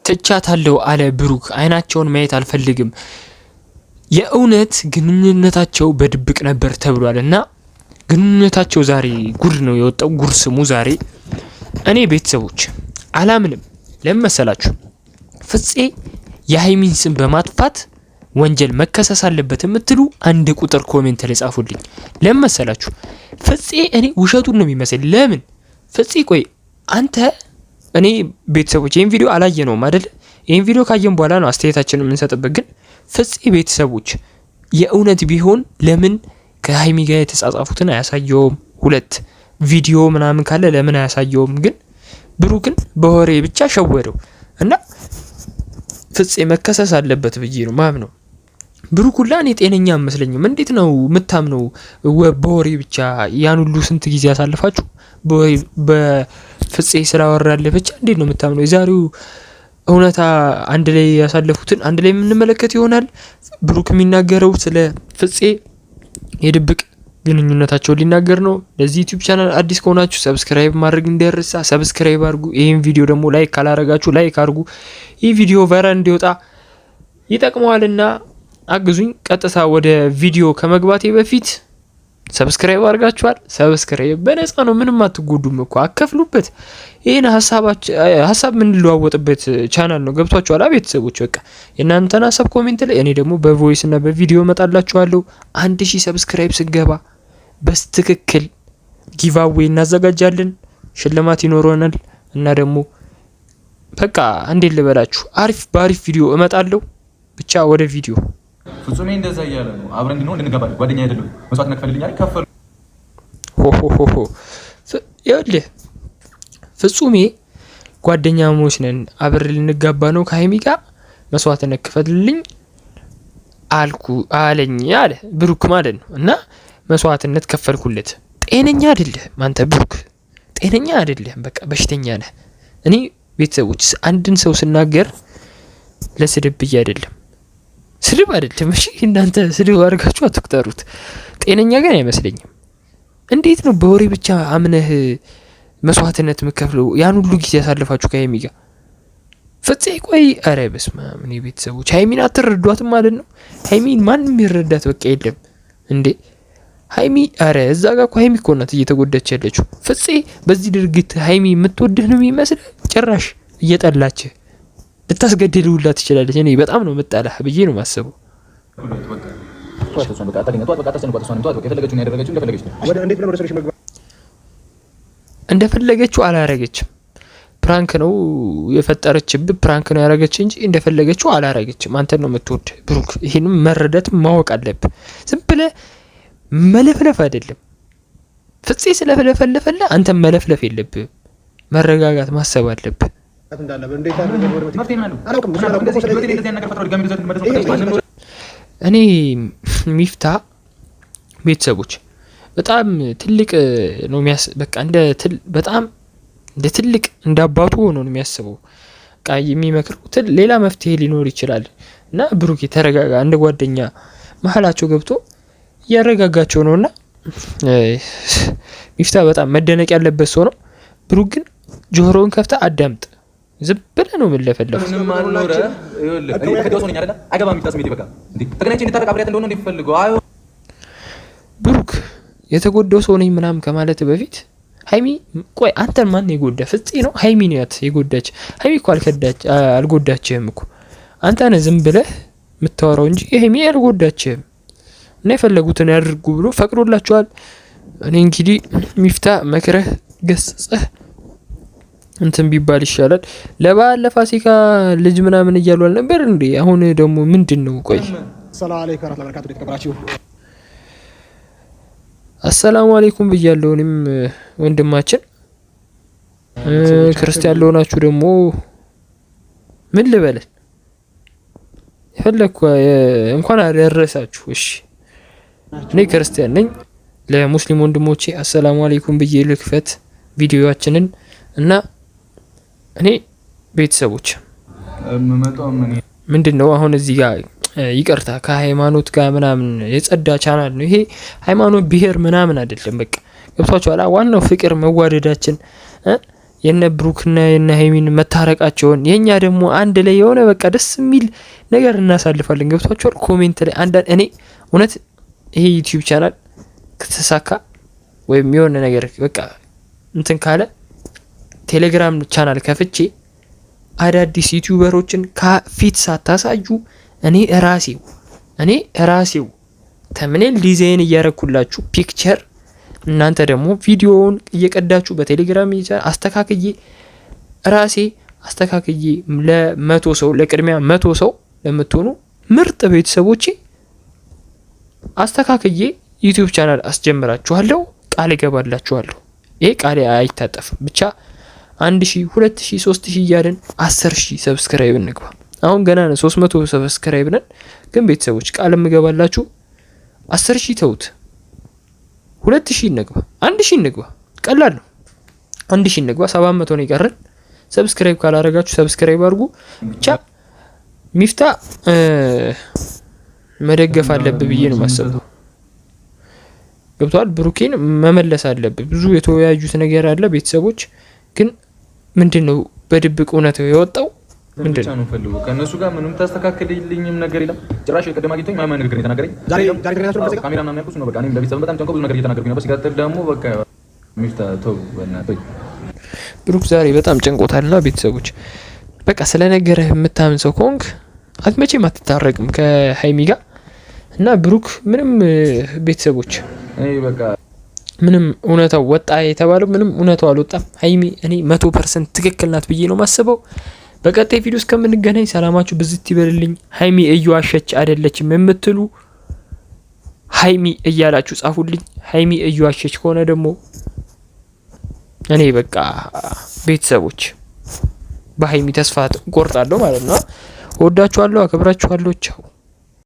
ትቻታለሁ አለ ብሩክ። አይናቸውን ማየት አልፈልግም። የእውነት ግንኙነታቸው በድብቅ ነበር ተብሏል እና ግንኙነታቸው ዛሬ ጉድ ነው የወጣው። ጉድ ስሙ ዛሬ። እኔ ቤተሰቦች አላምንም። ለምን መሰላችሁ? ፍፄ የሃይሚን ስም በማጥፋት ወንጀል መከሰስ አለበት የምትሉ አንድ ቁጥር ኮሜንት ላይ ጻፉልኝ። ለምን መሰላችሁ? ፍፄ እኔ ውሸቱን ነው የሚመስል። ለምን ፍፄ ቆይ አንተ እኔ ቤተሰቦች ይሄን ቪዲዮ አላየነውም አይደል? ይሄን ቪዲዮ ካየን በኋላ ነው አስተያየታችንን የምንሰጥበት። ግን ፍፄ ቤተሰቦች የእውነት ቢሆን ለምን ከሃይሚ ጋር የተጻጻፉትን አያሳየውም? ሁለት ቪዲዮ ምናምን ካለ ለምን አያሳየውም? ግን ብሩክን በወሬ ብቻ ሸወደው እና ፍፄ መከሰስ አለበት ብዬ ነው ማምነው። ብሩክ ሁላ እኔ ጤነኛ መስለኝም። እንዴት ነው የምታምነው? በወሬ ብቻ ያን ሁሉ ስንት ጊዜ ያሳልፋችሁ በፍፄ ስላወራለ ብቻ እንዴት ነው የምታምነው? የዛሬው እውነታ አንድ ላይ ያሳለፉትን አንድ ላይ የምንመለከት ይሆናል። ብሩክ የሚናገረው ስለ ፍፄ የድብቅ ግንኙነታቸውን ሊናገር ነው። ለዚህ ዩቲዩብ ቻናል አዲስ ከሆናችሁ ሰብስክራይብ ማድረግ እንዳይረሳ፣ ሰብስክራይብ አድርጉ። ይሄን ቪዲዮ ደግሞ ላይክ ካላረጋችሁ ላይክ አድርጉ። ይህ ቪዲዮ ቫይራል እንዲወጣ ይጠቅመዋልና አግዙኝ። ቀጥታ ወደ ቪዲዮ ከመግባቴ በፊት ሰብስክራይብ አድርጋችኋል? ሰብስክራይብ በነፃ ነው፣ ምንም አትጎዱም እኮ አከፍሉበት። ይሄን ሀሳብ የምንለዋወጥበት ቻናል ነው። ገብቷችኋል ቤተሰቦች? በቃ የእናንተን ሀሳብ ኮሜንት ላይ፣ እኔ ደግሞ በቮይስ እና በቪዲዮ እመጣላችኋለሁ። 1000 ሰብስክራይብ ስገባ በስትክክል ጊቫዌይ እናዘጋጃለን፣ ሽልማት ይኖረናል እና ደግሞ በቃ እንዴት ልበላችሁ በአሪፍ ቪዲዮ እመጣለሁ። ብቻ ወደ ቪዲዮ። ፍጹሜ እንደዛ እያለ ነው አብረን እንድንሆን እንድንገባ ጓደኛ አይደለም መስዋዕት ነክፈልልኛል ከፈሉ ይኸውልህ ፍጹሜ ጓደኛሞች ነን አብረን ልንጋባ ነው ከሃይሚ ጋር መስዋዕት ነክፈልልኝ አለኝ አለ ብሩክ ማለት ነው። እና መስዋዕትነት ከፈልኩለት። ጤነኛ አይደለህም አንተ ብሩክ፣ ጤነኛ አይደለህም። በቃ በሽተኛ ነህ። እኔ ቤተሰቦች አንድን ሰው ስናገር ለስድብ ብዬ አይደለም፣ ስድብ አይደለም። እሺ እናንተ ስድብ አድርጋችሁ አትቁጠሩት። ጤነኛ ግን አይመስለኝም። እንዴት ነው በወሬ ብቻ አምነህ መስዋዕትነት የምከፍለው? ያን ሁሉ ጊዜ ያሳልፋችሁ ከሃይሚ ጋር ፍፄ። ቆይ አረ በስመ አብ። እኔ ቤተሰቦች ሃይሚን አትረዷትም ማለት ነው። ሃይሚን ማንም ይረዳት በቃ የለም እንዴ ሃይሚ። አረ እዛ ጋር እኮ ሃይሚ እኮ ናት እየተጎዳች ያለችው። ፍፄ በዚህ ድርጊት ሃይሚ የምትወድህ ነው የሚመስል፣ ጭራሽ እየጠላችህ ልታስገድል ሁላ ትችላለች። እኔ በጣም ነው የምጠላህ ብዬ ነው የማስበው። እንደፈለገችው አላረገችም። ፕራንክ ነው የፈጠረችብህ፣ ፕራንክ ነው ያረገች እንጂ እንደፈለገችው አላረገችም። አንተን ነው የምትወድ ብሩክ። ይሄንም መረዳት ማወቅ አለብህ። ዝም ብለህ መለፍለፍ አይደለም። ፍፄ ስለፈለፈለፈለ አንተን መለፍለፍ የለብህም። መረጋጋት ማሰብ አለብህ። እኔ ሚፍታ ቤተሰቦች በጣም ትልቅ ነው በቃ በጣም እንደ ትልቅ እንደ አባቱ ሆኖ ነው የሚያስበው። በቃ የሚመክረው ሌላ መፍትሄ ሊኖር ይችላል እና ብሩክ ተረጋጋ፣ እንደ ጓደኛ መሀላቸው ገብቶ እያረጋጋቸው ነውና ሚፍታ በጣም መደነቅ ያለበት ሰው ነው። ብሩክ ግን ጆሮውን ከፍታ አዳምጥ። ዝም ብለህ ነው የምንለፈለፍ። ብሩክ የተጎዳው ሰው ነኝ ምናምን ከማለት በፊት ሃይሚ ቆይ አንተን ማን የጎዳ? ፍፄ ነው ሃይሚ ናት የጎዳች? ሃይሚ እኮ አልጎዳችህም እኮ አንተ ነህ ዝም ብለህ የምታወራው እንጂ ሃይሚ አልጎዳችህም። እና የፈለጉትን ያድርጉ ብሎ ፈቅዶላቸዋል። እኔ እንግዲህ ሚፍታ መክረህ ገስጸህ እንትን ቢባል ይሻላል። ለበዓል ለፋሲካ ልጅ ምናምን እያሉ አልነበር እንዴ? አሁን ደግሞ ምንድን ነው? ቆይ ሰላም አለይኩም ወራህመቱላሂ ወበረካቱ። ተከብራችሁ አሰላሙ አለይኩም ብያለሁ። እኔም ወንድማችን ክርስቲያን ለሆናችሁ ደግሞ ምን ልበለን የፈለኩ እንኳን አደረሳችሁ። እሺ እኔ ክርስቲያን ነኝ። ለሙስሊም ወንድሞቼ አሰላሙ አለይኩም ብዬ ልክፈት ቪዲዮአችንን እና እኔ ቤተሰቦች ምንድነው አሁን እዚህ ጋር ይቅርታ ከሃይማኖት ጋር ምናምን የጸዳ ቻናል ነው ይሄ። ሃይማኖት ብሄር ምናምን አይደለም። በቃ ገብቷችኋል? ዋናው ፍቅር መዋደዳችን የነ ብሩክና የነ ሀይሚን መታረቃቸውን የኛ ደግሞ አንድ ላይ የሆነ በቃ ደስ የሚል ነገር እናሳልፋለን። ገብቷችኋል? ኮሜንት ላይ አንዳንድ እኔ እውነት ይሄ ዩቲዩብ ቻናል ከተሳካ ወይም የሆነ ነገር በቃ እንትን ካለ ቴሌግራም ቻናል ከፍቼ አዳዲስ ዩቲዩበሮችን ከፊት ሳታሳዩ እኔ ራሴው ተምኔል ዲዛይን እያረኩላችሁ ፒክቸር እናንተ ደግሞ ቪዲዮውን እየቀዳችሁ በቴሌግራም አስተካክዬ ለ100 ሰው ለቅድሚያ 100 ሰው ለምትሆኑ ምርጥ ቤተሰቦቼ አስተካክዬ ዩቲዩብ ቻናል አስጀምራችኋለሁ። ቃል እገባላችኋለሁ። ይሄ ቃል አይታጠፍም። ብቻ 1000 2000 3000 እያልን 10000 ሰብስክራይብ እንግባ። አሁን ገና ነው 300 ሰብስክራይብ ነን። ግን ቤተሰቦች ቃል እገባላችሁ 10000 ተውት፣ 2000 እንግባ፣ 1000 እንግባ። ቀላል ነው። 1000 እንግባ። 700 ነው ይቀረን። ሰብስክራይብ ካላረጋችሁ ሰብስክራይብ አድርጉ። ብቻ ሚፍታ መደገፍ አለብህ ብዬ ነው ማሰበው። ገብቷል? ብሩኬን መመለስ አለብህ። ብዙ የተወያዩት ነገር አለ ቤተሰቦች። ግን ምንድነው በድብቅ እውነታው የወጣው? ምንድነው ነው ፈልጉ። ከነሱ ጋር ምንም ታስተካክልልኝም ነገር የለም። ጭራሽ የቀደም አግኝቶኝ ማማ ነገር የተናገረኝ ዛሬ ካሜራ ምናምን ያልኩት ነው። በቃ እኔም ለቤተሰብ በጣም ጨንቆ ብዙ ነገር እየተናገርኩኝ ነበር። ሲቀጥል ደግሞ በቃ ሚፍታ ተው በእናትህ። ብሩክ ዛሬ በጣም ጨንቆታልና ቤተሰቦች በቃ ስለነገረህ የምታምን ሰው ከሆንክ መቼም አትታረቅም ከሀይሚ ጋር እና ብሩክ ምንም ቤተሰቦች በቃ ምንም እውነታው ወጣ የተባለው ምንም እውነታው አልወጣም። ሀይሚ እኔ 100% ትክክል ናት ብዬ ነው ማስበው። በቀጣይ ቪዲዮ እስከምንገናኝ ሰላማችሁ ብዝት ይበልልኝ። ሀይሚ እየዋሸች አይደለችም የምትሉ ሀይሚ እያላችሁ ጻፉልኝ። ሀይሚ እየዋሸች ከሆነ ደግሞ እኔ በቃ ቤተሰቦች በሀይሚ ተስፋ ቆርጣለሁ ማለት ነው። ወዳችኋለሁ፣ አከብራችኋለሁ። ቻው